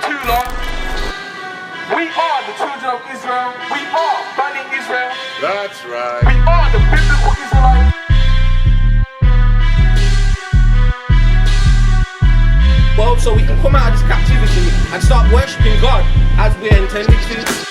too long. We are the children of Israel. We are Bani Israel. That's right. We are the biblical Israelites. Well, so we can come out of this captivity and start worshipping God as we're intended to.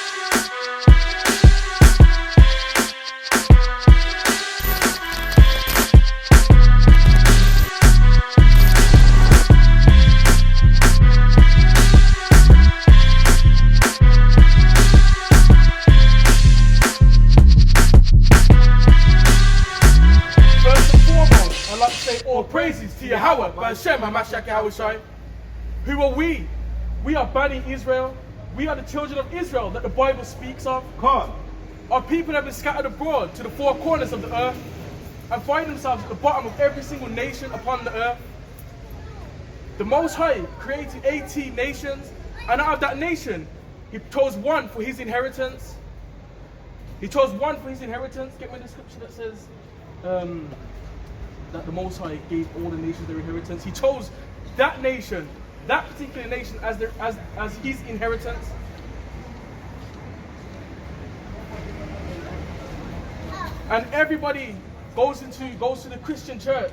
All praises to Yahweh, B'Hashem, HaMashiach Yahushai. Who are we? We are Bani Israel. We are the children of Israel that the Bible speaks of. God. Our people have been scattered abroad to the four corners of the earth and find themselves at the bottom of every single nation upon the earth. The Most High created 18 nations, and out of that nation, He chose one for His inheritance. He chose one for His inheritance. Get me the scripture that says that the Most High gave all the nations their inheritance. He chose that nation, that particular nation, as His inheritance. And everybody goes to the Christian church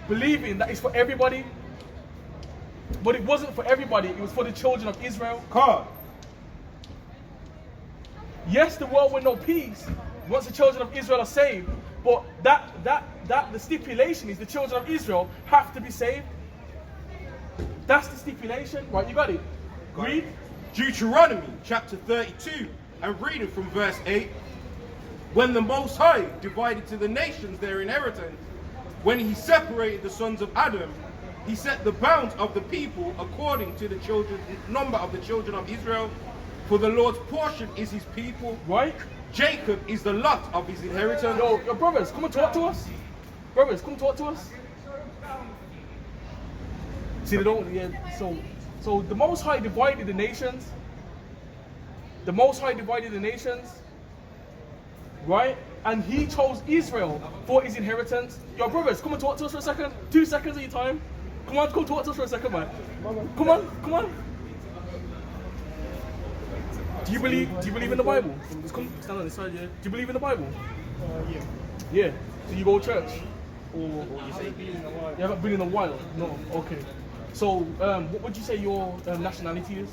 believing that it's for everybody. But it wasn't for everybody, it was for the children of Israel. God. Yes, the world will know peace once the children of Israel are saved, but the stipulation is the children of Israel have to be saved. That's the stipulation. Right, you got it? Read. Deuteronomy chapter 32 and reading from verse 8. When the Most High divided to the nations their inheritance, when He separated the sons of Adam, He set the bounds of the people according to the number of the children of Israel. For the Lord's portion is His people. Right. Jacob is the lot of His inheritance. Yo, brothers, come and talk to us. Brothers, come talk to us. See, they don't. Yeah. So the Most High divided the nations. The Most High divided the nations. Right, and He chose Israel for His inheritance. Yo, brothers, come and talk to us for a second. 2 seconds of your time. Come on, come talk to us for a second, man. Come on. Do you believe in the Bible? Just come stand on this side, yeah. Do you believe in the Bible? Yeah. Yeah. Do you go to church? Or You haven't been in a while? No. Okay. So, what would you say your nationality is?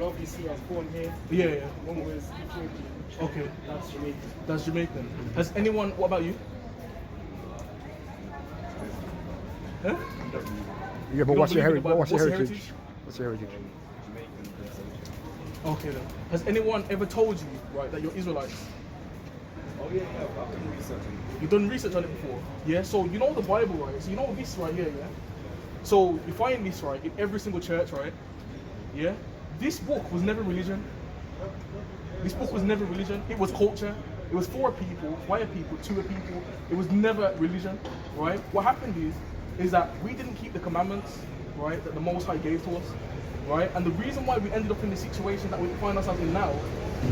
obviously I was born here. Yeah. One was Ethiopian. Okay. That's Jamaican. That's Jamaican. Has anyone? What about you? Huh? Yeah, but You what's don't your believe in the heritage? Bible. What's your What's your heritage? heritage? What's your heritage? Okay then. Has anyone ever told you, right, that you're Israelites? Oh yeah, I've done research. You've done research on it before? Yeah, so you know the Bible, right? So you know this right here, yeah? So you find this, right, in every single church, right? Yeah? This book was never religion. This book was never religion. It was culture. It was for people, by a people, to a people. It was never religion, right? What happened is that we didn't keep the commandments, right, that the Most High gave to us, right? And the reason why we ended up in the situation that we find ourselves in now,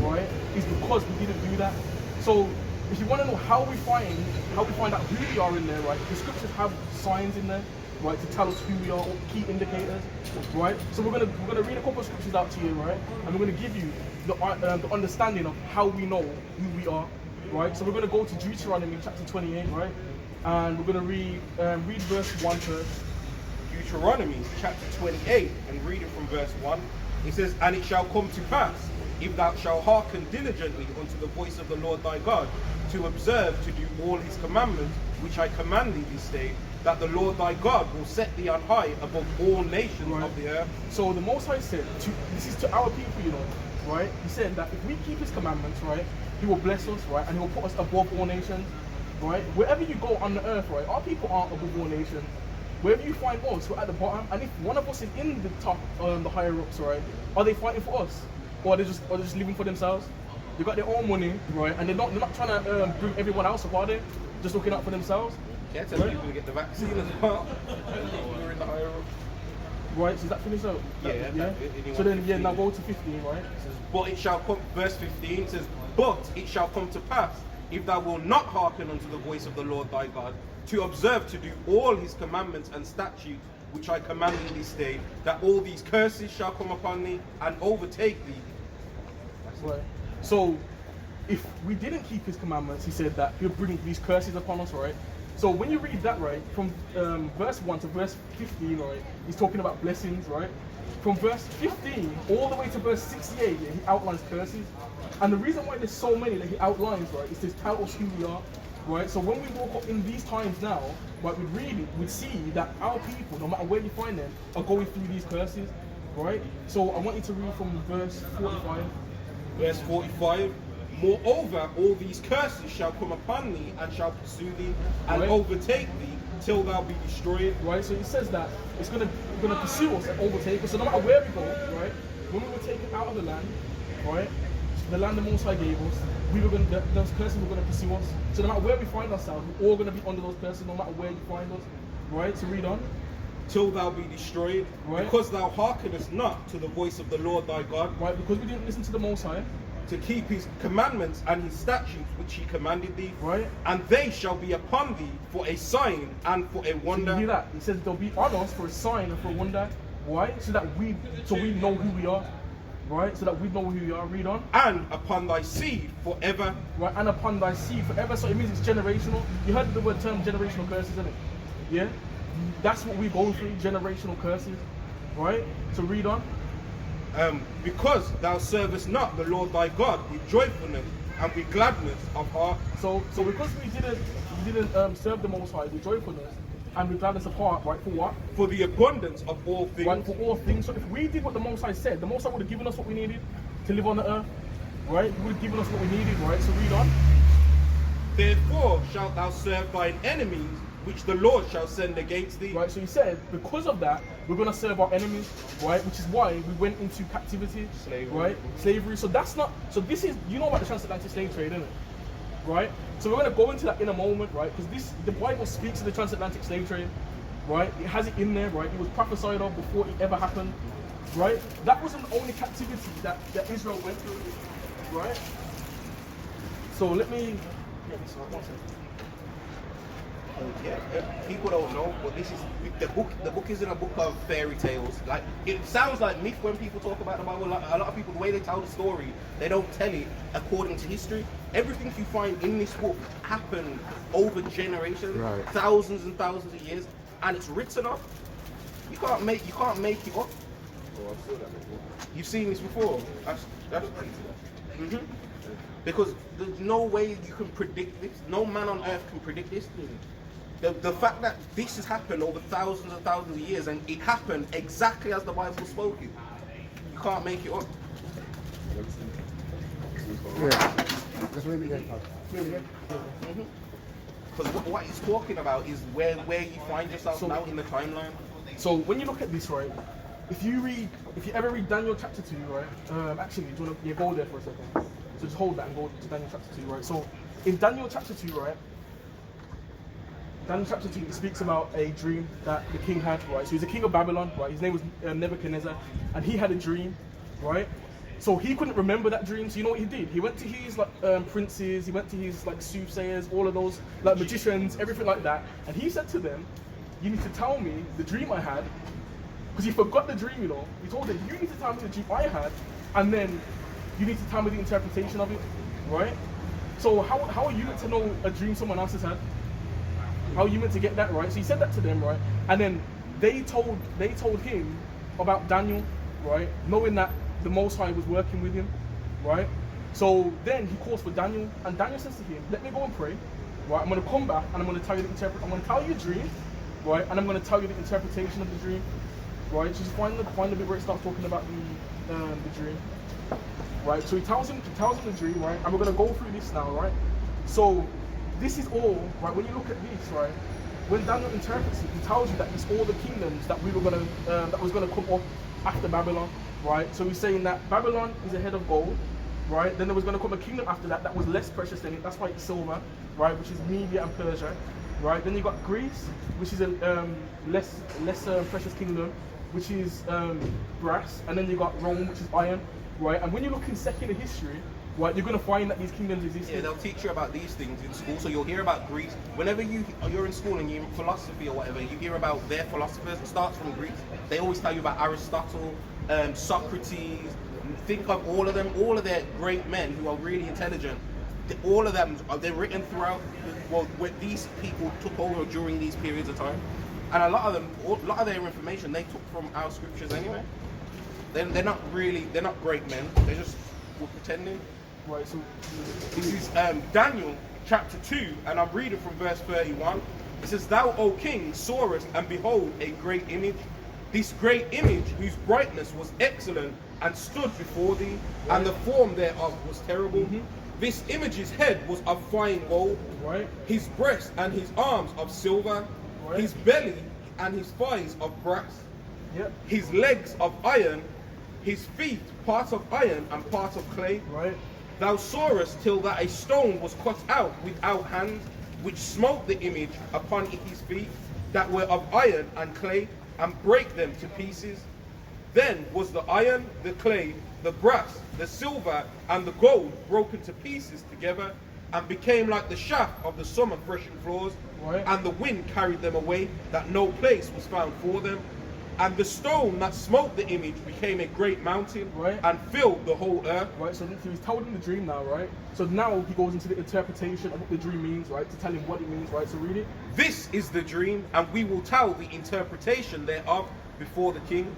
right, is because we didn't do that. So if you want to know how we find out who we are in there, right, the scriptures have signs in there, right, to tell us who we are, key indicators, right? So we're gonna read a couple of scriptures out to you, right, and we're gonna give you the understanding of how we know who we are, right? So we're gonna go to Deuteronomy chapter 28, right, and we're gonna read verse 1 first. Deuteronomy chapter 28 and reading from verse 1. It says, "And it shall come to pass, if thou shalt hearken diligently unto the voice of the Lord thy God, to observe to do all his commandments, which I command thee this day, that the Lord thy God will set thee on high above all nations of the earth." So the Most High said, this is to our people, you know, right? He said that if we keep his commandments, right, he will bless us, right, and he will put us above all nations, right? Wherever you go on the earth, right, our people aren't above all nations. Wherever you find us, we're at the bottom, and if one of us is in the top, the higher ups, right, are they fighting for us, or are they just living for themselves? They got their own money, right, and they're not trying to bring everyone else up, are they? Just looking out for themselves. Yeah, tell people to get the vaccine as well. We're in the higher up. Right, so is that finished out? Yeah. So then, yeah, now go to 15, right? It says, "But it shall come," verse 15 says, "But it shall come to pass, if thou wilt not hearken unto the voice of the Lord thy God, to observe to do all his commandments and statutes which I command thee this day, that all these curses shall come upon thee and overtake thee. Right. So, if we didn't keep his commandments, he said that he'll bring these curses upon us, right? So when you read that, right, from verse 1 to verse 15, right, he's talking about blessings, right? From verse 15 all the way to verse 68, yeah, he outlines curses. And the reason why there's so many that he outlines, right, is to tell us who we are, right? So when we walk up in these times now, right, we read it, we see that our people, no matter where you find them, are going through these curses, right? So I want you to read from verse 45. Verse 45. Moreover, all these curses shall come upon thee and shall pursue thee and Right. overtake thee till thou be destroyed. Right, so it says that it's gonna pursue us and overtake us. So no matter where we go, right, when we were taken out of the land, right, the land the Most High gave us, those curses were gonna pursue us. So no matter where we find ourselves, we're all gonna be under those curses, no matter where you find us. Right, so read on. Till thou be destroyed, Right. because thou hearkenest not to the voice of the Lord thy God, Right, because we didn't listen to the Most High. to keep his commandments and his statutes which he commanded thee. Right. And they shall be upon thee for a sign and for a So you wonder. hear that? He says they'll be on us for a sign and for a wonder. Why? So we know who we are. Right? So that we know who we are. Read on. And upon thy seed forever. Right, and upon thy seed forever. So it means it's generational. You heard the term generational curses, isn't it? Yeah? That's what we go through, generational curses. Right? So read on. Because thou servest not the Lord thy God with joyfulness and with gladness of heart. So because we didn't serve the Most High with joyfulness and with gladness of heart, right? For what? For the abundance of all things. Right, for all things. So if we did what the Most High said, the Most High would have given us what we needed to live on the earth. Right? He would have given us what we needed, right? So read on. Therefore shalt thou serve thine enemies, which the Lord shall send against thee. Right, so he said, because of that, we're going to serve our enemies, right? Which is why we went into captivity, Slavery. right? Slavery. So that's not, so this is, you know about the transatlantic slave trade, isn't it? Right? So we're going to go into that in a moment, right? Because the Bible speaks of the transatlantic slave trade, right? It has it in there, right? It was prophesied of before it ever happened, right? That wasn't the only captivity that Israel went through, right? So let me get this out, one second. Yeah, people don't know, but this is the book. The book isn't a book of fairy tales. Like, it sounds like myth when people talk about the Bible. Like, a lot of people, the way they tell the story, they don't tell it according to history. Everything you find in this book happened over generations, Right. thousands and thousands of years, and it's written up. You can't make it up. Oh, I've seen that before. You've seen this before. That's Because there's no way you can predict this. No man on earth can predict this. The fact that this has happened over thousands and thousands of years, and it happened exactly as the Bible spoke it, you can't make it up. Yeah. Let's read it again. Read it again. Because what he's talking about is where you find yourself So- now in the timeline. So when you look at this, right, if you ever read Daniel chapter 2, right, actually, do you want to go there for a second? So just hold that and go to Daniel chapter 2, right? So in Daniel chapter 2, right, Daniel chapter 2, it speaks about a dream that the king had, right? So he's the king of Babylon, right? His name was Nebuchadnezzar, and he had a dream, right? So he couldn't remember that dream, so you know what he did? He went to his princes, he went to his soothsayers, all of those magicians, everything like that, and he said to them, you need to tell me the dream I had, because he forgot the dream, you know. He told them, you need to tell me the dream I had, and then you need to tell me the interpretation of it, right? So how are you meant to know a dream someone else has had? How are you meant to get that right? So he said that to them, right? And then they told him about Daniel, right? Knowing that the Most High was working with him, right? So then he calls for Daniel, and Daniel says to him, let me go and pray, right? I'm going to come back and I'm going to tell you I'm going to tell you a dream, right? And I'm going to tell you the interpretation of the dream, right? So just find the bit where it starts talking about the dream, right? So he tells him the dream, right? And we're going to go through this now, right? So this is all, right? When you look at this, right? When Daniel interprets it, he tells you that it's all the kingdoms that was gonna come up after Babylon, right? So he's saying that Babylon is a head of gold, right? Then there was gonna come a kingdom after that was less precious than it. That's why it's silver, right? Which is Media and Persia, right? Then you got Greece, which is a less precious kingdom, which is brass, and then you got Rome, which is iron, right? And when you look in secular history, right, you're going to find that these kingdoms exist. Yeah, they'll teach you about these things in school. So you'll hear about Greece. Whenever you're in school and you're in philosophy or whatever, you hear about their philosophers. It starts from Greece. They always tell you about Aristotle, Socrates. Think of all of them, all of their great men who are really intelligent. All of them, they're written throughout, well, where these people took over during these periods of time. And a lot of them, a lot of their information they took from our scriptures anyway. They're not great men. They just were pretending. Right, so This is Daniel chapter 2, and I'm reading from verse 31. It says, "Thou, O king, sawest, and behold, a great image. This great image, whose brightness was excellent, and stood before thee, and the form thereof was terrible. This image's head was of fine gold, right, his breast and his arms of silver, right, his belly and his thighs of brass, yep, his legs of iron, his feet part of iron and part of clay. right, Thou sawest till that a stone was cut out without hands, which smote the image upon his feet, that were of iron and clay, and brake them to pieces. Then was the iron, the clay, the brass, the silver, and the gold broken to pieces together, and became like the shaft of the summer threshing floors, right, and the wind carried them away, that no place was found for them. And the stone that smote the image became a great mountain, right, and filled the whole earth." right. So he's told him the dream now, right? So now he goes into the interpretation of what the dream means, right? To tell him what it means, right? So read it. "This is the dream, and we will tell the interpretation thereof before the king.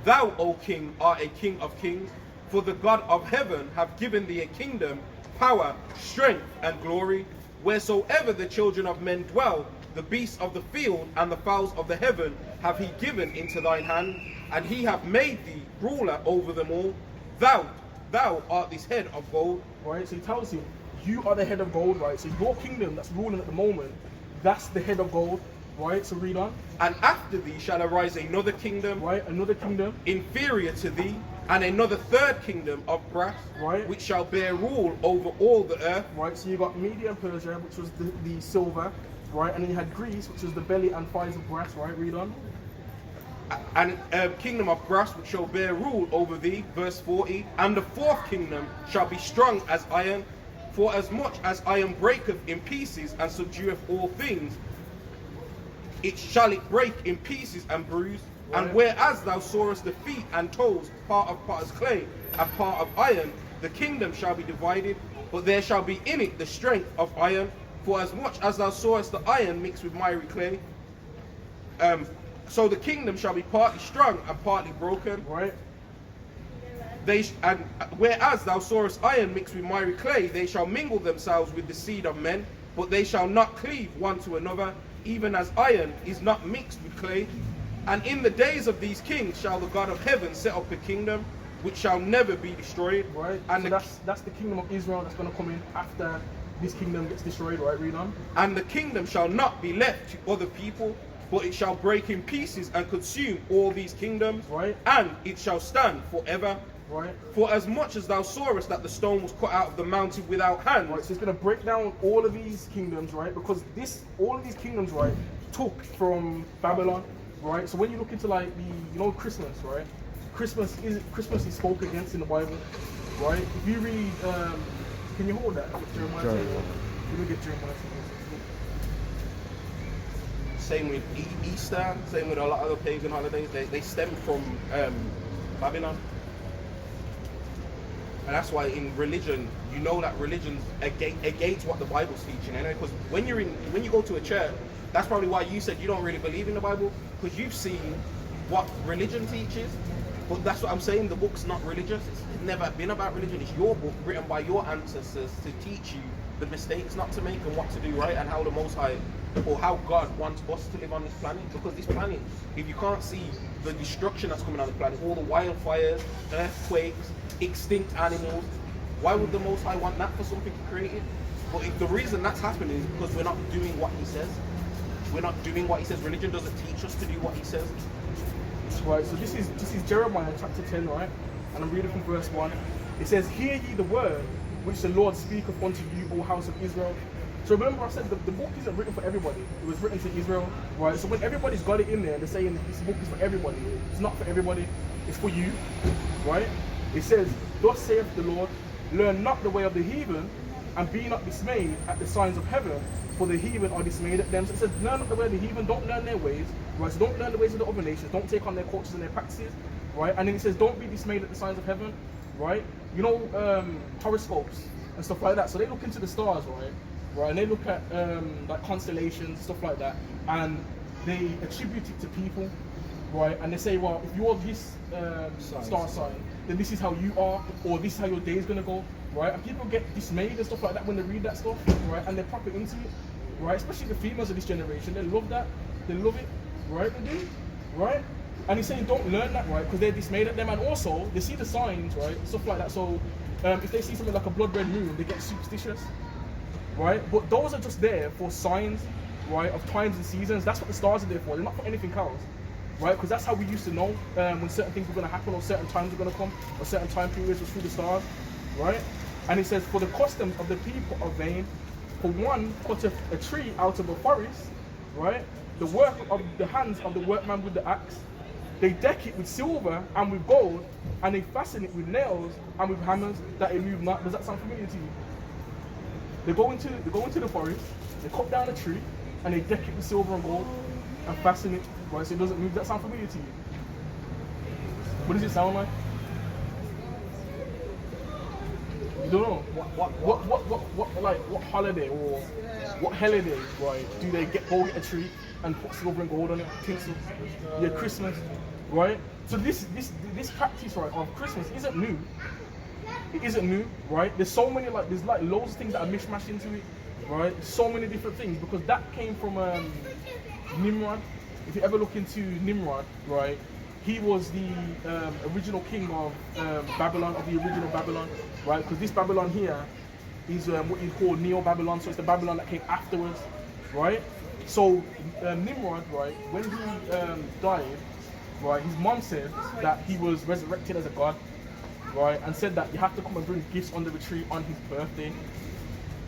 Thou, O king, art a king of kings, for the God of heaven hath given thee a kingdom, power, strength, and glory. Wheresoever the children of men dwell, the beasts of the field and the fowls of the heaven hath he given into thine hand, and he hath made thee ruler over them all. Thou art this head of gold." Right, so he tells him, you are the head of gold, right? So your kingdom that's ruling at the moment, that's the head of gold, right? So read on. "And after thee shall arise another kingdom, Right, another kingdom, inferior to thee, and another third kingdom of brass, right, which shall bear rule over all the earth." right. So you got Media and Persia, which was the silver, right? And then you had Greece, which was the belly and thighs of brass, right? Read on. "And kingdom of brass, which shall bear rule over thee," verse 40. "And the fourth kingdom shall be strong as iron, for as much as iron breaketh in pieces and subdueth all things, it shall break in pieces and bruise. Right. And whereas thou sawest the feet and toes, part of potter's clay and part of iron, the kingdom shall be divided, but there shall be in it the strength of iron. For as much as thou sawest the iron mixed with miry clay, so the kingdom shall be partly strong and partly broken. Right, And whereas thou sawest iron mixed with miry clay, they shall mingle themselves with the seed of men, but they shall not cleave one to another, even as iron is not mixed with clay. And in the days of these kings shall the God of heaven set up a kingdom which shall never be destroyed." right. And So that's the kingdom of Israel that's going to come in after this kingdom gets destroyed, right? Read on. "And the kingdom shall not be left to other people, but it shall break in pieces and consume all these kingdoms, Right. and it shall stand forever. Right, For as much as thou sawest that the stone was cut out of the mountain without hands." right. So it's going to break down all of these kingdoms, right? Because all of these kingdoms, right, took from Babylon, right? So when you look into like Christmas, right? Christmas is spoke against in the Bible, right? If you read, can you hold that? Jeremiah. Sure. Let me get Jeremiah. Same with Easter, same with a lot of other pagan holidays. They stem from Babylon. And that's why in religion, you know that religion's against what the Bible's teaching. Anyway, because when you go to a church, that's probably why you said you don't really believe in the Bible, because you've seen what religion teaches. But that's what I'm saying, the book's not religious. It's never been about religion. It's your book written by your ancestors to teach you the mistakes not to make and what to do right, and how the Most High, or how God wants us to live on this planet. Because this planet, if you can't see the destruction that's coming on the planet, all the wildfires, earthquakes, extinct animals, why would the Most High want that for something created? But if the reason that's happening is because we're not doing what He says. We're not doing what He says. Religion doesn't teach us to do what He says. Right, so this is Jeremiah chapter 10, right? And I'm reading from verse 1. It says, "Hear ye the word which the Lord speaketh unto you, O house of Israel." So remember I said the book isn't written for everybody. It was written to Israel, right? So when everybody's got it in there, they're saying this book is for everybody. It's not for everybody, it's for you, right? It says, "Thus saith the Lord, learn not the way of the heathen, and be not dismayed at the signs of heaven, for the heathen are dismayed at them. So it says, learn not the way of the heathen, don't learn their ways, right? So don't learn the ways of the other nations, don't take on their cultures and their practices, right? And then it says, don't be dismayed at the signs of heaven, right? You know, horoscopes and stuff like that. So they look into the stars, right? Right, and they look at like constellations, stuff like that, and they attribute it to people, right? And they say, well, if you're this star sign, then this is how you are, or this is how your day is gonna go, right? And people get dismayed and stuff like that when they read that stuff, right? And they're proper into it, right? Especially the females of this generation, they love that, they love it, right? They do, right? And he's saying don't learn that, right? Because they're dismayed at them, and also they see the signs, right? Stuff like that. So if they see something like a blood red moon, they get superstitious. Right? But those are just there for signs, right, of times and seasons. That's what the stars are there for. They're not for anything else, right? Because that's how we used to know when certain things were going to happen, or certain times were going to come, or certain time periods was through the stars, right? And it says, for the customs of the people are vain. For one cutteth a tree out of a forest, right? The work of the hands of the workman with the axe. They deck it with silver and with gold, and they fasten it with nails and with hammers, that it move not. Does that sound familiar to you? They go into the forest, they cut down a tree, and they deck it with silver and gold, and fasten it, right, so it doesn't move. Does that sound familiar to you? What does it sound like? You don't know. What holiday or what holiday, right? Do they go get a tree and put silver and gold on it, tinsel? Yeah, Christmas, right? So this practice, right, of Christmas isn't new. It isn't new, right? There's so many, there's loads of things that are mishmashed into it, right? So many different things, because that came from Nimrod. If you ever look into Nimrod, right, he was the original king of Babylon, of the original Babylon, right? Because this Babylon here is what you call Neo-Babylon, so it's the Babylon that came afterwards, right? So Nimrod, right, when he died, right, his mom said that he was resurrected as a god, right, and said that you have to come and bring gifts under the tree on his birthday,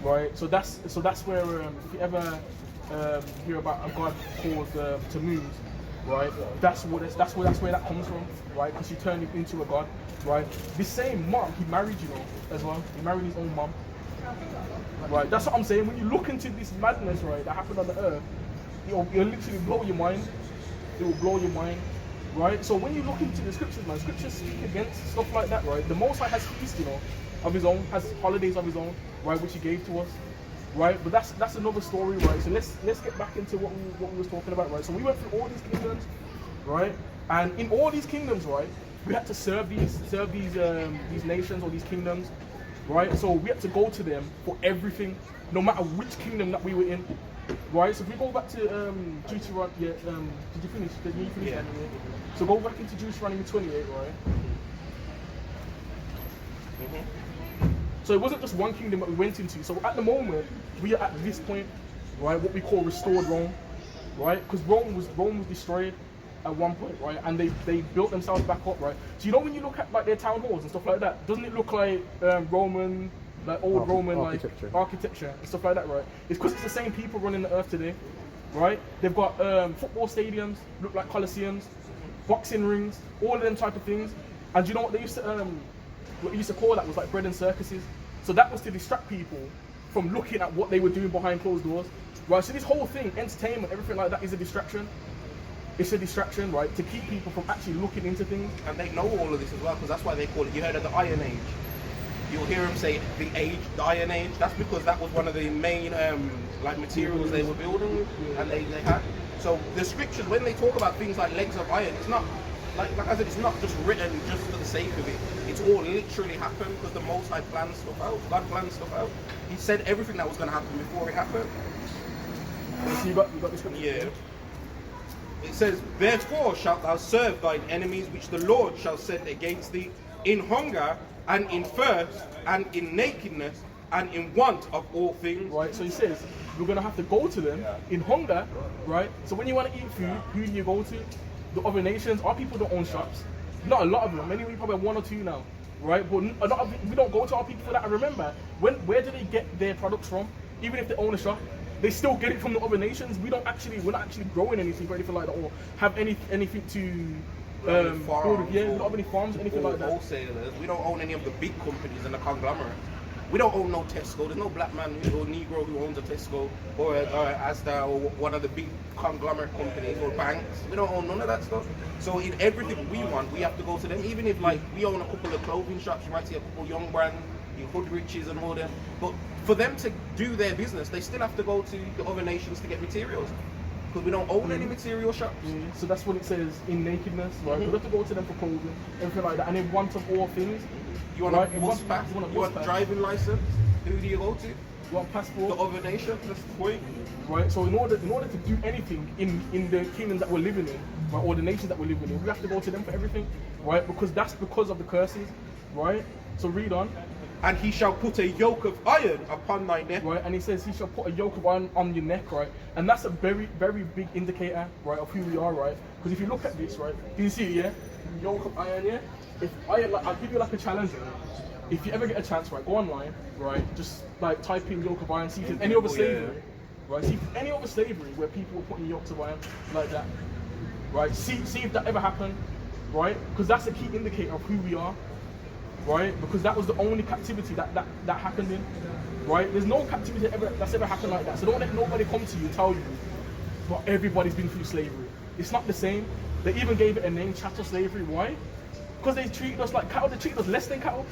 right? So that's where if you ever hear about a god called Tammuz, right? That's where that comes from, right? Because he turned him into a god, right? This same mom he married, you know, as well. He married his own mom, right? That's what I'm saying. When you look into this madness, right, that happened on the earth, it'll literally blow your mind. It will blow your mind. Right, so when you look into the scriptures, man, scriptures speak against stuff like that, right? The Most High has feasts, you know, of his own, has holidays of his own, right, which he gave to us, right? But that's another story, right? So let's get back into what we was talking about, right? So we went through all these kingdoms, right? And in all these kingdoms, right, we had to serve these nations or these kingdoms, right? So we had to go to them for everything, no matter which kingdom that we were in. Right, so if we go back to Deuteronomy, did you finish? Did you finish? Yeah. So go back into Deuteronomy 28, right? So it wasn't just one kingdom that we went into. So at the moment, we are at this point, right? What we call restored Rome, right? Because Rome was destroyed at one point, right? And they built themselves back up, right? So you know when you look at like their town halls and stuff like that, doesn't it look like Roman? Like old Roman architecture and stuff like that, right? It's because it's the same people running the earth today, right? They've got football stadiums, look like coliseums, boxing rings, all of them type of things. And you know what they used to call that was like bread and circuses. So that was to distract people from looking at what they were doing behind closed doors, right? So this whole thing, entertainment, everything like that, is a distraction. It's a distraction, right? To keep people from actually looking into things. And they know all of this as well, because that's why they call it. You heard of the Iron Age? You'll hear them say the Iron Age. That's because that was one of the main materials they were building with, and they had. So the scriptures, when they talk about things like legs of iron, it's not like I said, it's not just written just for the sake of it. It's all literally happened because the Most High planned stuff out. God planned stuff out. He said everything that was going to happen before it happened. So you got the scripture? Yeah. It says, therefore shalt thou serve thine enemies which the Lord shall send against thee in hunger and in thirst, and in nakedness, and in want of all things. Right, so he says, we're going to have to go to them in hunger, right? So when you want to eat food, who do you go to? The other nations. Our people don't own shops. Not a lot of them. Anyway, probably one or two now, right? But a lot of we don't go to our people for that. And remember, where do they get their products from? Even if they own a shop, they still get it from the other nations. We're not actually growing anything or anything like that, or have anything to farms yeah, we or- don't have any farms, anything or like that. wholesalers. We don't own any of the big companies and the conglomerates. We don't own no Tesco. There's no black man or Negro who owns a Tesco or Asda or one of the big conglomerate companies or banks. We don't own none of that stuff. So in everything we want, we have to go to them. Even if like we own a couple of clothing shops, you might see a couple young brands, your Hood Riches and all them. But for them to do their business, they still have to go to the other nations to get materials. Because we don't own any material shops. Yeah, so that's what it says in nakedness, right? We have to go to them for clothing, everything like that, and in want of all things. You want Right, a bus pass? you want a You bus want pass. driving license? Who do you go to? You want The passport, other nation? That's the point. right? So in order to do anything in the kingdom that we're living in, right, or the nations that we're living in, we have to go to them for everything, right? Because that's because of the curses, right? So read on, And he shall put a yoke of iron upon thy neck. right? And he says he shall put a yoke of iron on your neck, right? And that's a very, very big indicator, right, of who we are, right? Because if you look at this, right, do you see it, yeah? Yoke of iron, yeah? If iron, like, I'll give you like a challenge, right? If you ever get a chance, right, go online, right, just like type in yoke of iron, see if there's any other slavery, right? See if any other slavery where people were putting yokes of iron like that, right? See if that ever happened, right? Because that's a key indicator of who we are, right? Because that was the only captivity that happened in, right? There's no captivity that's ever happened like that. So don't let nobody come to you and tell you, but everybody's been through slavery. It's not the same. They even gave it a name, chattel slavery. Why? Because they treated us like cattle. They treated us less than cattle.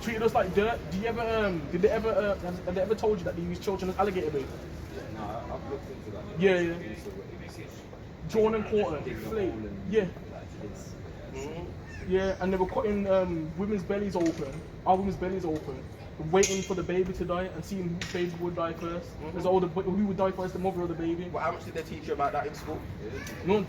Treated us like dirt. Do you ever have they ever told you that they use children as alligator bait? No, I've looked into that. Yeah, yeah. So it's Drawn and quartered, flake. Yeah. Yeah, and they were cutting women's bellies open, our women's bellies open, waiting for the baby to die and seeing which baby would die 1st. There's all who would die first, the mother or the baby. Well, how much did they teach you about that in school? None.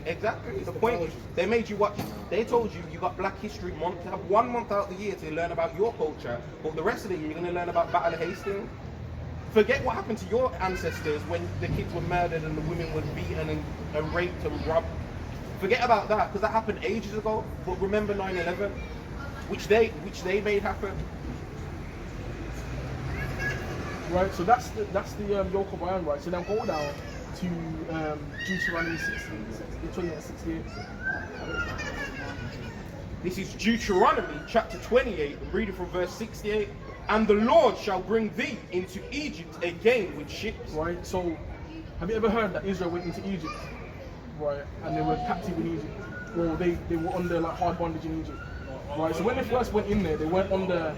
Exactly. The point is, they made you watch. They told you got Black History Month. You have 1 month out of the year to learn about your culture, but the rest of the year you're going to learn about Battle of Hastings. Forget what happened to your ancestors when the kids were murdered and the women were beaten and raped and robbed. Forget about that because that happened ages ago. But remember 9/11, which they made happen. Right, so that's the yoke of iron, right? So now go down to Deuteronomy 68. This is Deuteronomy chapter 28, and reading from verse 68. And the Lord shall bring thee into Egypt again with ships. Right, so have you ever heard that Israel went into Egypt? Right, and they were captive in Egypt. Well, they were under like hard bondage in Egypt. Right, so when they first went in there, they weren't under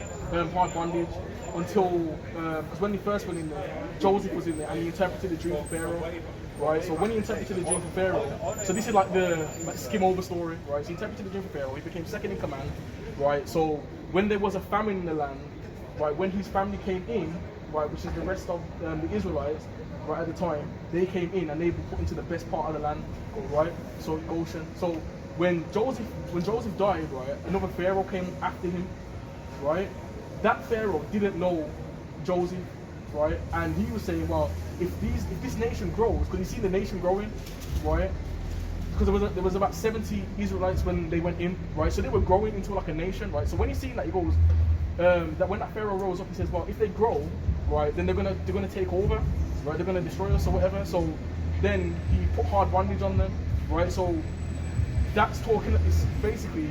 hard bondage until, because when they first went in there, Joseph was in there and he interpreted the dream for Pharaoh. Right, so when he interpreted the dream for Pharaoh, so this is like the skim over story, right? So he interpreted the dream for Pharaoh, he became second in command, right? So when there was a famine in the land, right, when his family came in, right, which is the rest of the Israelites, right, at the time, they came in and they were put into the best part of the land, right? So Goshen. So when Joseph died, right, another Pharaoh came after him, right? That Pharaoh didn't know Joseph, right? And he was saying, well, if this nation grows, because you see the nation growing, right? Because there was about 70 Israelites when they went in, right? So they were growing into like a nation, right? So when he seen that, he goes, that when that Pharaoh rose up, he says, well, if they grow, right, then they're gonna take over, right? They're gonna destroy us or whatever. So then he put hard bondage on them, right? So that's talking. It's basically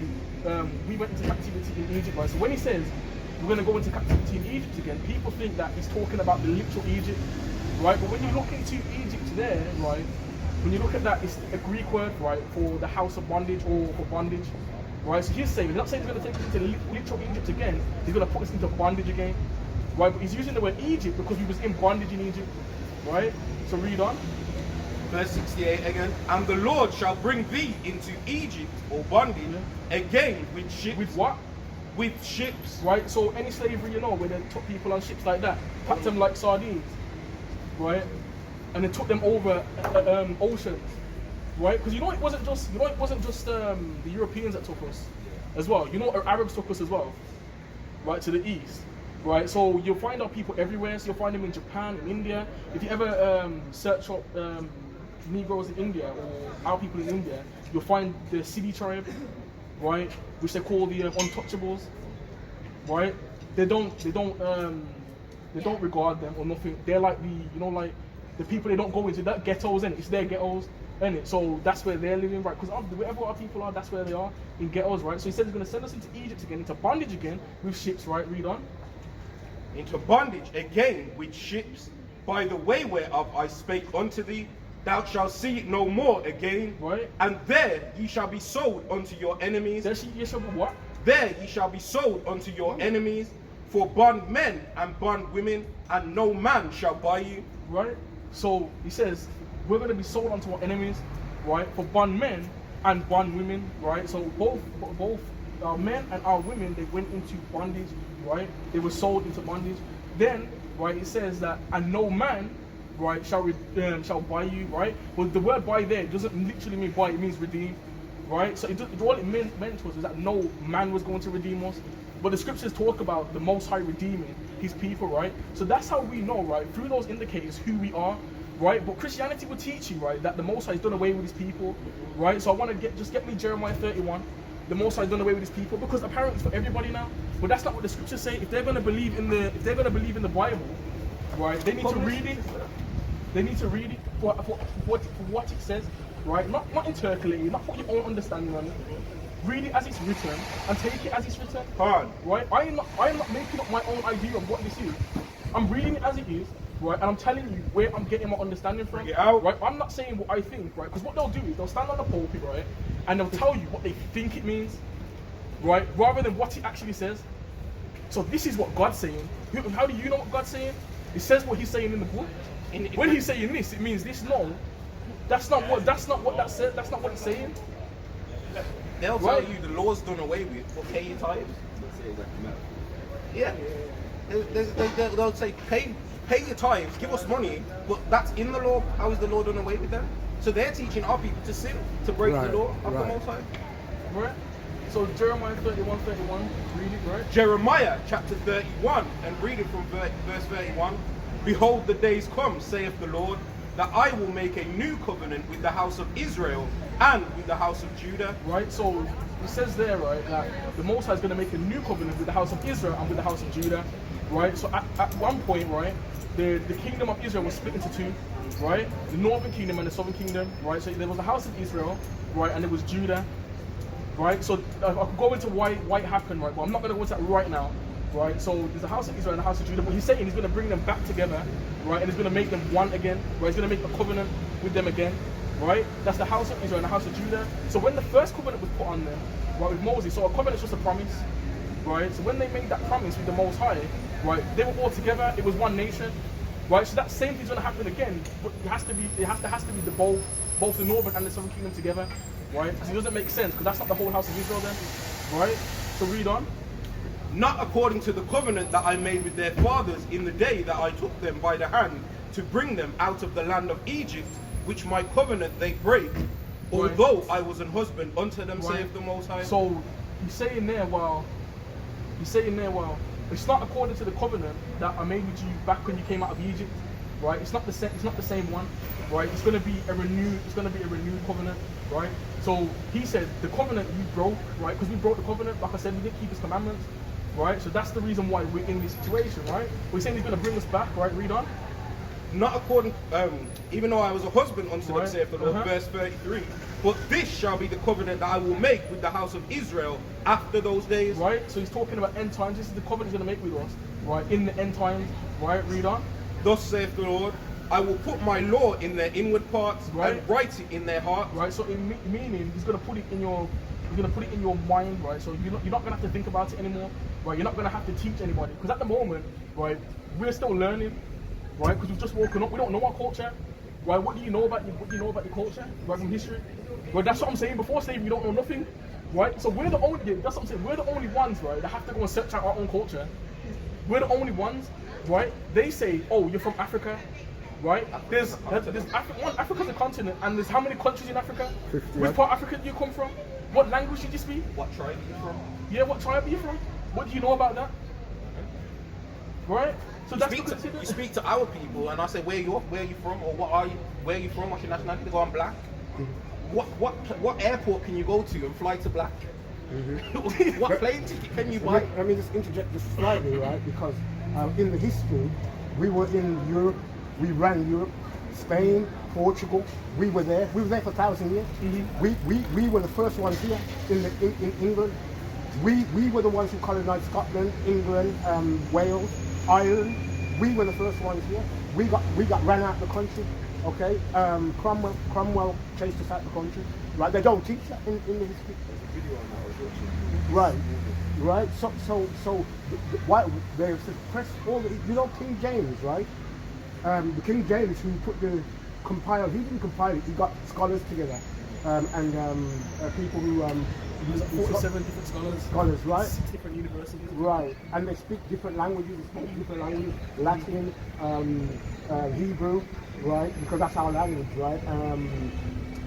we went into captivity in Egypt, right? So when he says we're gonna go into captivity in Egypt again, people think that he's talking about the literal Egypt, right? But when you look into Egypt there, right, when you look at that, it's a Greek word, right, for the house of bondage or for bondage. Right, so he's saying, he's not saying he's going to take us into literal Egypt again, he's going to put us into bondage again. Right, but he's using the word Egypt because he was in bondage in Egypt. Right, so read on. Verse 68 again. And the Lord shall bring thee into Egypt or bondage again with ships. With what? With ships. Right, so any slavery, you know, where they took people on ships like that, packed them like sardines, right, and they took them over oceans. Right, because you know it wasn't just the Europeans that took us, as well. You know Arabs took us as well, right, to the east, right. So you'll find our people everywhere. So you'll find them in Japan, in India. If you ever search up Negroes in India or our people in India, you'll find the Sidi tribe, right, which they call the untouchables, right. They don't regard them or nothing. They're like the people they don't go into that ghettos, and it's their ghettos. innit? So that's where they're living, right? Because wherever our people are, that's where they are, in ghettos, right? So he said he's going to send us into Egypt again, into bondage again, with ships, right? Read on. Into bondage again with ships, by the way whereof I spake unto thee, thou shalt see it no more again. Right. And there ye shall be sold unto your enemies. You shall be what? There ye shall be sold unto your enemies for bondmen and bondwomen, and no man shall buy you. Right? So he says we're going to be sold unto our enemies, right? For bondmen and bondwomen, right? So both our men and our women, they went into bondage, right? They were sold into bondage. Then, right, it says that, and no man, right, shall buy you, right? Well, the word buy there doesn't literally mean buy, it means redeem, right? So all it meant to us is that no man was going to redeem us. But the scriptures talk about the Most High redeeming his people, right? So that's how we know, right, through those indicators who we are, right? But Christianity will teach you, right, that the Most High has done away with his people, right? So I want to get me Jeremiah 31. The Most High has done away with his people, because apparently it's for everybody now. But that's not what the scriptures say. If they're going to believe in the Bible, right, they need to read it. They need to read it for what it says, right? Not interpolate it, not put your own understanding on it. Read it as it's written and take it as it's written. Right? I am not making up my own idea of what this is. I'm reading it as it is, right? And I'm telling you where I'm getting my understanding from. Bring it out. Right? I'm not saying what I think, right? Because what they'll do is they'll stand on the pulpit, right? And they'll tell you what they think it means, right? Rather than what it actually says. So this is what God's saying. How do you know what God's saying? It says what he's saying in the book. When he's saying this, it means this. No, that's not what that says. That's not what it's saying. They'll tell you the law's done away with, but pay your tithes. Yeah. They'll say pay your tithes, give us money, but that's in the law. How is the law done away with that? So they're teaching our people to sin, to break the law of the Most High. Right. So Jeremiah 31:31, read it, right? Jeremiah chapter 31, and read it from verse 31. Behold, the days come, saith the Lord, that I will make a new covenant with the house of Israel and with the house of Judah. Right, so it says there, right, that the Most High is going to make a new covenant with the house of Israel and with the house of Judah. Right, so at one point, right, the kingdom of Israel was split into two, right? The northern kingdom and the southern kingdom, right? So there was the house of Israel, right, and there was Judah, right? So I could go into why it happened, right? But I'm not going to go into that right now. Right, so there's the house of Israel and the house of Judah, but he's saying he's going to bring them back together, right, and he's going to make them one again, right, he's going to make a covenant with them again, right, that's the house of Israel and the house of Judah. So when the first covenant was put on them, right, with Moses, so a covenant is just a promise, right, so when they made that promise with the Most High, right, they were all together, it was one nation, right, so that same thing's going to happen again, but it has to be the both the northern and the southern kingdom together, right, because it doesn't make sense, because that's not the whole house of Israel then, right, so read on. Not according to the covenant that I made with their fathers in the day that I took them by the hand to bring them out of the land of Egypt, which my covenant they break, although I was an husband unto them, saith the Most High. So he's saying there, it's not according to the covenant that I made with you back when you came out of Egypt, right? It's not the same one, right? It's gonna be a renewed covenant, right? So he said the covenant you broke, right? Because we broke the covenant, like I said, we didn't keep his commandments. Right, so that's the reason why we're in this situation, right? We're saying he's going to bring us back, right? Read on. Not according, even though I was a husband unto them, saith the Lord, verse 33. But this shall be the covenant that I will make with the house of Israel after those days. Right, so he's talking about end times. This is the covenant he's going to make with us, right? In the end times, right? Read on. Thus saith the Lord, I will put my law in their inward parts and write it in their hearts. Right, so meaning he's going to put it in your, mind, right? So you're not going to have to think about it anymore. Right, you're not going to have to teach anybody, because at the moment, right, we're still learning, right, because we've just woken up, we don't know our culture, right, what do you know about your culture, right, from history, right, that's what I'm saying, before slavery, we don't know nothing, right, so we're the only ones, right, that have to go and search out our own culture, we're the only ones, right, they say, oh, you're from Africa, right, Africa's a continent, and there's how many countries in Africa? 50, Which part of Africa do you come from? What language did you speak? What tribe are you from? Yeah, what tribe are you from? What do you know about that? Right? So You speak to our people, and I say, where are you from, or where are you from, what's your nationality? They go, I'm black. What airport can you go to and fly to black? What plane ticket can you buy? Let me just interject just slightly, right? Because in the history, we were in Europe, we ran Europe, Spain, Portugal. We were there. We were there for 1,000 years. We were the first ones here in England. We were the ones who colonized Scotland, England, Wales, Ireland. We were the first ones here. We got ran out of the country. Okay, Cromwell chased us out of the country. Right, they don't teach that in the history. Right. So why they suppressed all the, King James, right? The King James who put the compile, he didn't compile it. He got scholars together, and people who There's like 47 different scholars, right? 6 different universities. Right, and they speak different languages. They speak different languages, Latin, Hebrew, right? Because that's our language, right?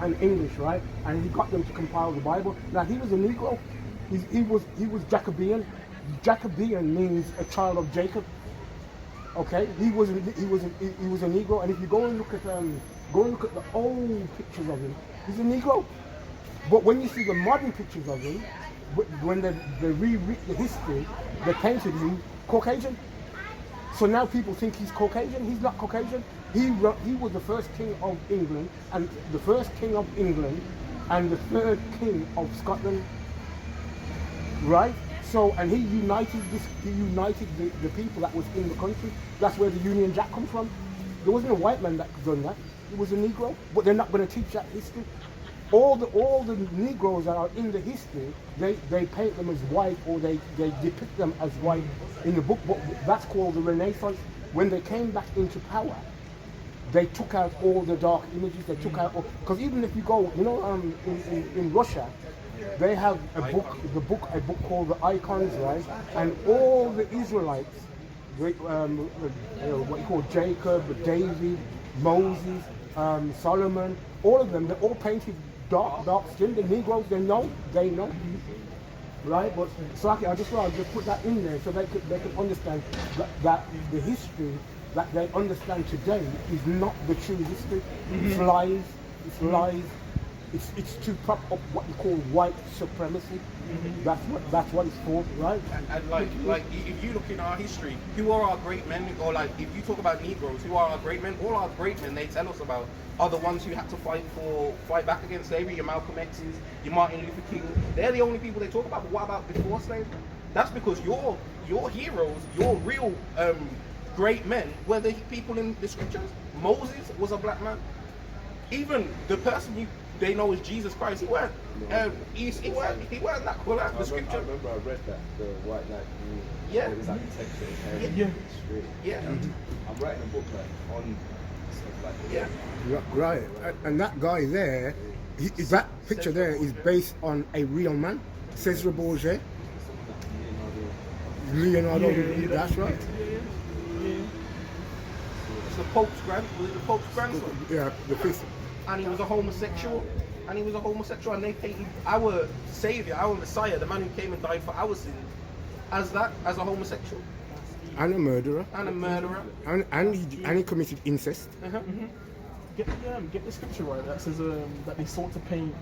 And English, right? And he got them to compile the Bible. Now he was a Negro. He was Jacobean. Jacobean means a child of Jacob. Okay, he was a Negro. And if you go and look at the old pictures of him, he's a Negro. But when you see the modern pictures of him, when they rewrite the history, they painted him Caucasian. So now people think he's Caucasian. He's not Caucasian. He was the first king of England, and the first king of England, and the third king of Scotland. Right? So, and he united the people that was in the country. That's where the Union Jack comes from. There wasn't a white man that done that. It was a Negro. But they're not going to teach that history. All the Negroes that are in the history, they paint them as white, or they depict them as white in the book. But that's called the Renaissance. When they came back into power, they took out all the dark images. They took out, because even if you go, in Russia, they have a book called the Icons, right? And all the Israelites, what you call Jacob, David, Moses, Solomon, all of them, they're all painted dark skin. The Negroes, they know, right? But so I just want to put that in there so they could understand that the history that they understand today is not the true history. It's lies. It's lies. It's to prop up what you call white supremacy. That's what it's for, right? And like if you look in our history, who are our great men? Or like if you talk about Negroes, who are our great men? All our great men they tell us about are the ones who had to fight back against slavery. Your Malcolm X's, your Martin Luther King. They're the only people they talk about. But what about before slavery? That's because your heroes, your real great men were the people in the scriptures. Moses was a black man. Even the person they know as Jesus Christ, he weren't that cool. The scripture. I remember I read that, the white knight. Yeah. It was architecture. Yeah. Straight. Yeah. I'm writing a book like on stuff like this. Yeah. Right, and that guy there, that picture there is based on a real man, Cesare Borgia. Leonardo, that's right. It's the Pope's grandson. Yeah, the fifth. And he was a homosexual. And they painted our Savior, our Messiah, the man who came and died for our sins, as a homosexual. And a murderer. And he committed incest. Get the scripture right. That says that they sought to paint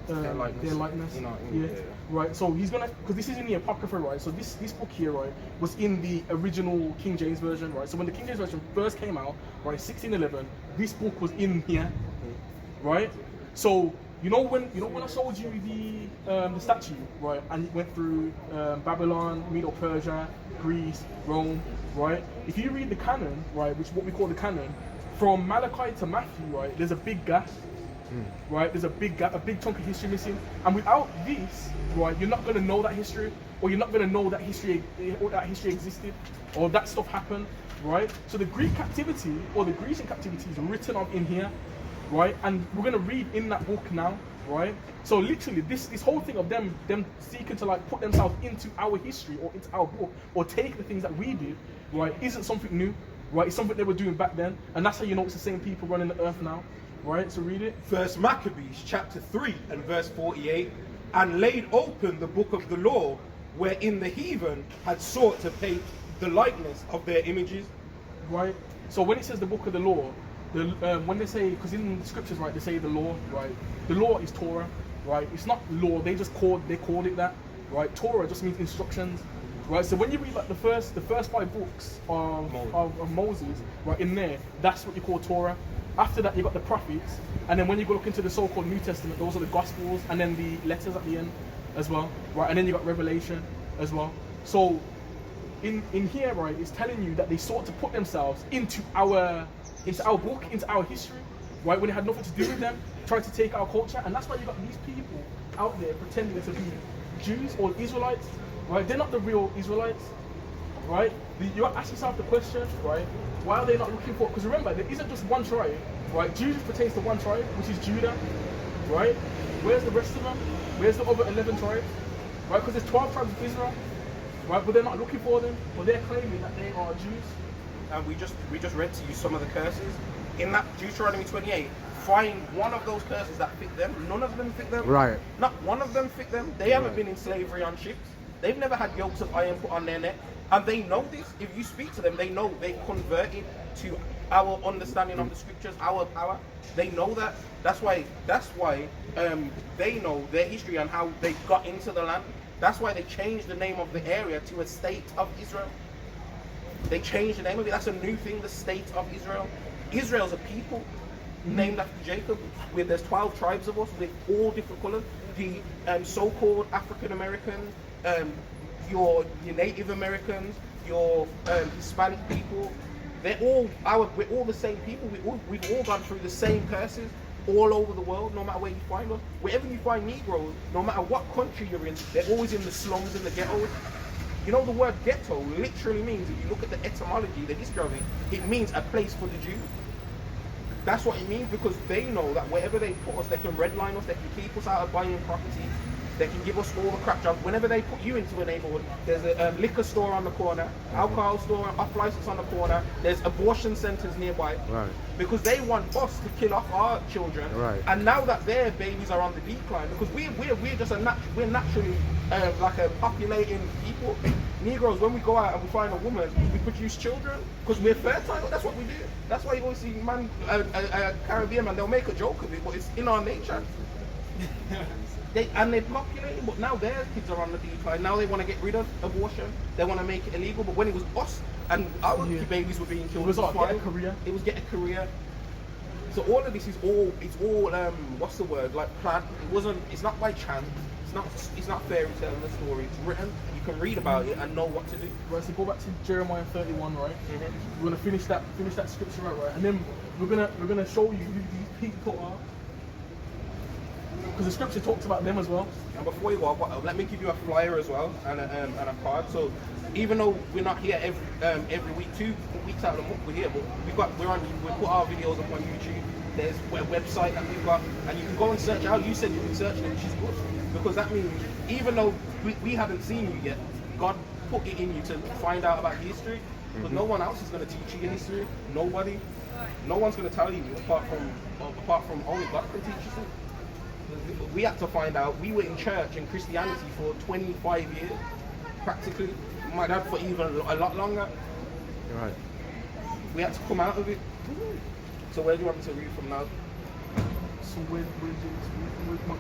their likeness. Yeah. Right. So he's gonna, because this is in the Apocrypha, right? So this book here, right, was in the original King James version, right? So when the King James version first came out, right, 1611, this book was in here, right? So when I showed you the statue, right, and it went through Babylon, Medo-Persia, Greece, Rome, right? If you read the canon, right, which is what we call the canon, from Malachi to Matthew, right, there's a big gap, right? There's a big gap, a big chunk of history missing. And without this, right, you're not going to know that history, or you're not going to know that history existed, or that stuff happened, right? So the Greek captivity, or the Grecian captivity is written up in here, right? And we're going to read in that book now, right? So literally this whole thing of them seeking to like put themselves into our history or into our book or take the things that we did, right, isn't something new, right? It's something they were doing back then, and that's how you know it's the same people running the earth now, right? So read it. First Maccabees chapter 3 and verse 48, and laid open the book of the law, wherein the heathen had sought to paint the likeness of their images. Right. So when it says the book of the law, when they say, because in the scriptures, right, they say the law, right? The law is Torah, right? It's not law. They called it that, right? Torah just means instructions, right? So when you read like the first 5 books of Moses, right, in there, that's what you call Torah, After that, you got the prophets, and then when you go look into the so-called New Testament, those are the Gospels, and then the letters at the end as well, right? And then you got Revelation as well. So in here, right, it's telling you that they sought to put themselves into our book, into our history, right? When it had nothing to do with them, tried to take our culture, and that's why you got these people out there pretending to be Jews or Israelites, right? They're not the real Israelites, right? You ask yourself the question, right? Why are they not looking for? Because remember, there isn't just one tribe, right? Judah pertains to one tribe, which is Judah, right? Where's the rest of them? Where's the other 11 tribes, right? Because there's 12 tribes of Israel, right? But they're not looking for them, but they're claiming that they are Jews. And we just read to you some of the curses in that Deuteronomy 28. Find one of those curses that fit them. None of them fit them. Right. Not one of them fit them. They haven't been in slavery on ships. They've never had yokes of iron put on their neck. And they know this. If you speak to them, they know they've converted to our understanding of the scriptures, our power. They know that. That's why they know their history and how they got into the land. That's why they changed the name of the area to a state of Israel. They changed the name of it. That's a new thing, the state of Israel. Israel's a people named after Jacob. Where there's 12 tribes of us with all different colors. The so-called African American, your Native Americans, your Hispanic people. We're all the same people. We've all gone through the same curses all over the world, no matter where you find us. Wherever you find Negroes, no matter what country you're in, they're always in the slums and the ghettos. You know, the word ghetto literally means, if you look at the etymology, the history of it, it means a place for the Jews. That's what it means, because they know that wherever they put us, they can redline us, they can keep us out of buying property, they can give us all the crap jobs. Whenever they put you into a neighborhood, there's a liquor store on the corner, alcohol store, off license on the corner, there's abortion centers nearby. Right. Because they want us to kill off our children. Right. And now that their babies are on the decline, because we're just we're naturally like a populating people. Negroes, when we go out and we find a woman, we produce children because we're fertile. That's what we do. That's why you always see a Caribbean man, they'll make a joke of it, but it's in our nature. They're populating, but now their kids are on the decline. Now they want to get rid of abortion. They want to make it illegal. But when it was us and our babies were being killed, It was like get a career. It was get a career. So all of this is all what's the word, like planned. It's not by chance. It's not fairy tale in the story. It's written. You can read about it and know what to do. Right, so go back to Jeremiah 31, right? We're gonna finish that scripture right, and then we're gonna show you who these people are, because the scripture talks about them as well. And before you go, let me give you a flyer as well and a card. So even though we're not here every week, 2 weeks out of the month we're here, but we put our videos up on YouTube. There's a website that we've got, and you can go and search out. You said you can search it, which is good, because that means even though we haven't seen you yet, God put it in you to find out about history. Because no one else is going to teach you history. Nobody. No one's going to tell you apart from only God can teach you. We had to find out. We were in church and Christianity for 25 years, practically. My dad for even a lot longer. Right. We had to come out of it. So where do you want me to read from now? So where's my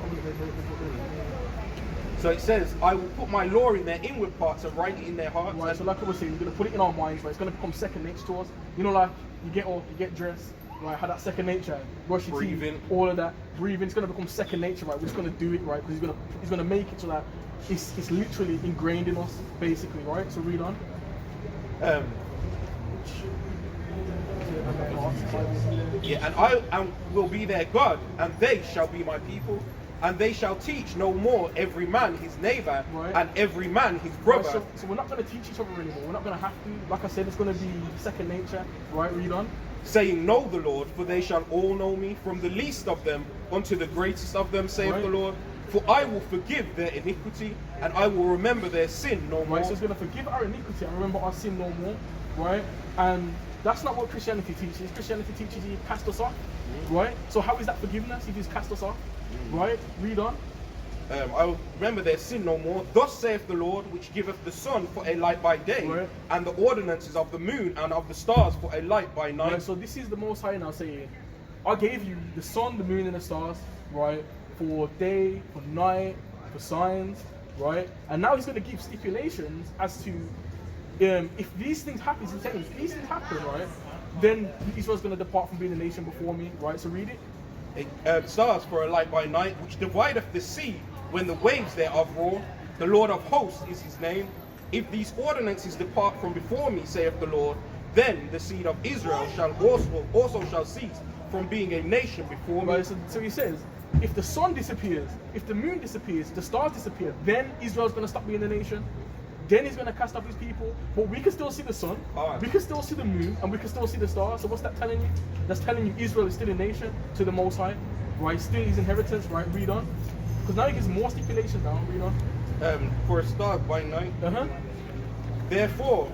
So it says, I will put my law in their inward parts and write it in their hearts. Right, so like I was saying, we're going to put it in our minds, right? It's going to become second nature to us. You know, like, you get up, you get dressed, right? Have that second nature, brush your teeth, Breathing. all of that. Breathing, it's going to become second nature, right? We're just going to do it, right? Because he's going to make it so that it's literally ingrained in us, basically, right? So read on. Yeah, and I will be their God, and they shall be my people. And they shall teach no more every man his neighbor, Right. and every man his brother. Right, so we're not going to teach each other anymore. We're not going to have to. Like I said, it's going to be second nature, right? Read on. Saying, know the Lord, for they shall all know me, from the least of them unto the greatest of them, saith Right. the Lord. For I will forgive their iniquity, and I will remember their sin no more. Right, so it's going to forgive our iniquity and remember our sin no more, right? And that's not what Christianity teaches. Christianity teaches you cast us off, right? So how is that forgiveness if he's cast us off, right? Read on. I will remember their sin no more. Thus saith the Lord, which giveth the sun for a light by day, Right. and the ordinances of the moon and of the stars for a light by night. Right, so this is the Most High now saying, I gave you the sun, the moon, and the stars, right? For day, for night, for signs, right? And now he's going to give stipulations as to if these things happen. He's saying if these things happen, right? then Israel's going to depart from being a nation before me, right? So read it. Stars for a light by night, which divideth the sea when the waves thereof roar. The Lord of hosts is his name. If these ordinances depart from before me, saith the Lord, then the seed of Israel shall also shall cease from being a nation before me. Right, so he says, if the sun disappears, if the moon disappears, the stars disappear, then Israel's going to stop being a nation. Then he's going to cast off his people. But we can still see the sun, we can still see the moon, and we can still see the stars. So what's that telling you? That's telling you Israel is still a nation to the Most High, right? Still his inheritance, right? Read on. Because now he gives more stipulations now. Read on. For a start by night. Uh-huh. Therefore,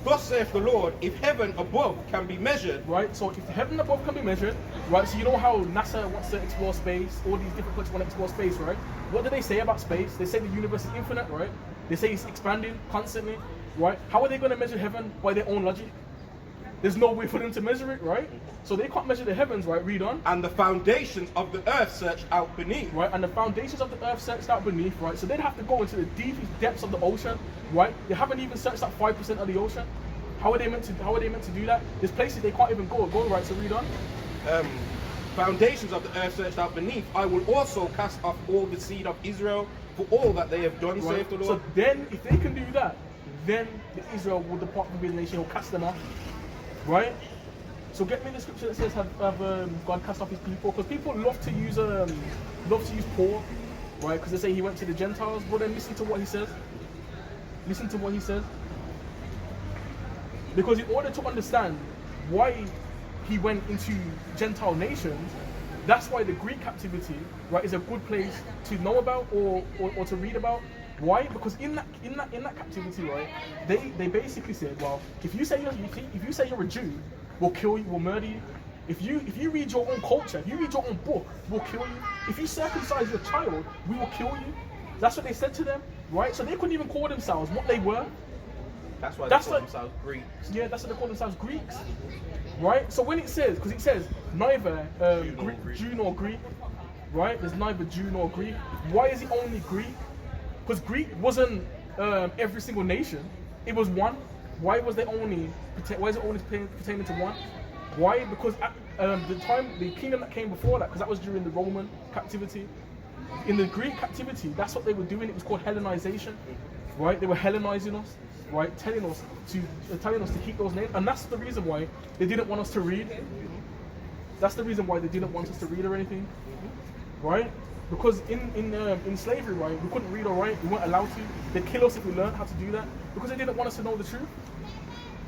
thus saith the Lord, if heaven above can be measured. Right, so if the heaven above can be measured, right, so you know how NASA wants to explore space, all these different countries want to explore space, right? What do they say about space? They say the universe is infinite, right? They say it's expanding constantly, right? How are they going to measure heaven by their own logic? There's no way for them to measure it, right? So they can't measure the heavens, right? Read on. And the foundations of the earth searched out beneath. Right, and the foundations of the earth searched out beneath, right? So they'd have to go into the deepest depths of the ocean, right? They haven't even searched out 5% of the ocean. How are they meant to do that? There's places they can't even go, right? So read on. Foundations of the earth searched out beneath. I will also cast off all the seed of Israel for all that they have done, Right. saith the Lord. So then, if they can do that, then the Israel will depart from being a nation. He'll cast them off, right? So get me the scripture that says have God cast off his people, because people love to use Paul, right? Because they say he went to the Gentiles. But then listen to what he says. Listen to what he says. Because in order to understand why he went into Gentile nations, that's why the Greek captivity, right, is a good place to know about or to read about. Why? Because in that captivity, right, they basically said, well, if you say you're a Jew, we'll kill you, we'll murder you. If you read your own culture, if you read your own book, we'll kill you. If you circumcise your child, we will kill you. That's what they said to them, right? So they couldn't even call themselves what they were. That's why That's they call like- themselves Greeks. Yeah, that's what they call themselves, Greeks, right? So when it says, because it says neither Jew nor Greek, right? There's neither Jew nor Greek. Why is it only Greek? Because Greek wasn't every single nation; it was one. Why is it only pertaining to one? Why? Because at the kingdom that came before that, because that was during the Roman captivity. In the Greek captivity, that's what they were doing. It was called Hellenization, right? They were Hellenizing us, right? Telling us to keep those names, and that's the reason why they didn't want us to read. That's the reason why they didn't want us to read or anything, right? Because in slavery, right, we couldn't read or write. We weren't allowed to. They'd kill us if we learned how to do that, because they didn't want us to know the truth.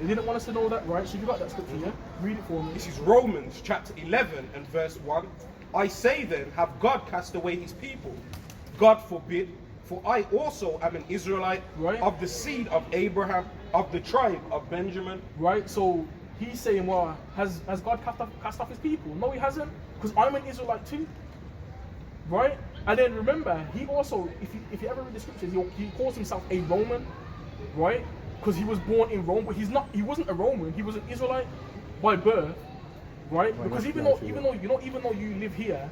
They didn't want us to know that, right? So you got that scripture, yeah? Read it for me. This is Romans chapter 11 and verse 1. I say then, have God cast away his people? God forbid, for I also am an Israelite, Right. of the seed of Abraham, of the tribe of Benjamin. Right? So he's saying, well, has God cast off his people? No, he hasn't, because I'm an Israelite too. Right? And then remember, he also, if you ever read the scriptures, he calls himself a Roman, right? Because he was born in Rome, but he wasn't a Roman, he was an Israelite by birth, right? Because even though you live here,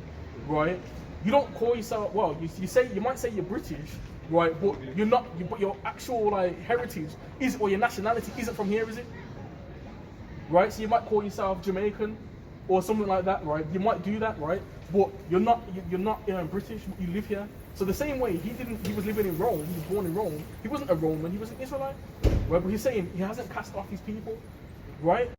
right, you don't call yourself, well, you might say you're British, right, but you're not, but your actual like heritage or your nationality isn't from here, is it? Right? So you might call yourself Jamaican or something like that, right? You might do that, right? But you're not British, you live here. So the same way he was living in Rome, he was born in Rome, he wasn't a Roman, he was an Israelite. Right? But he's saying he hasn't cast off his people, right?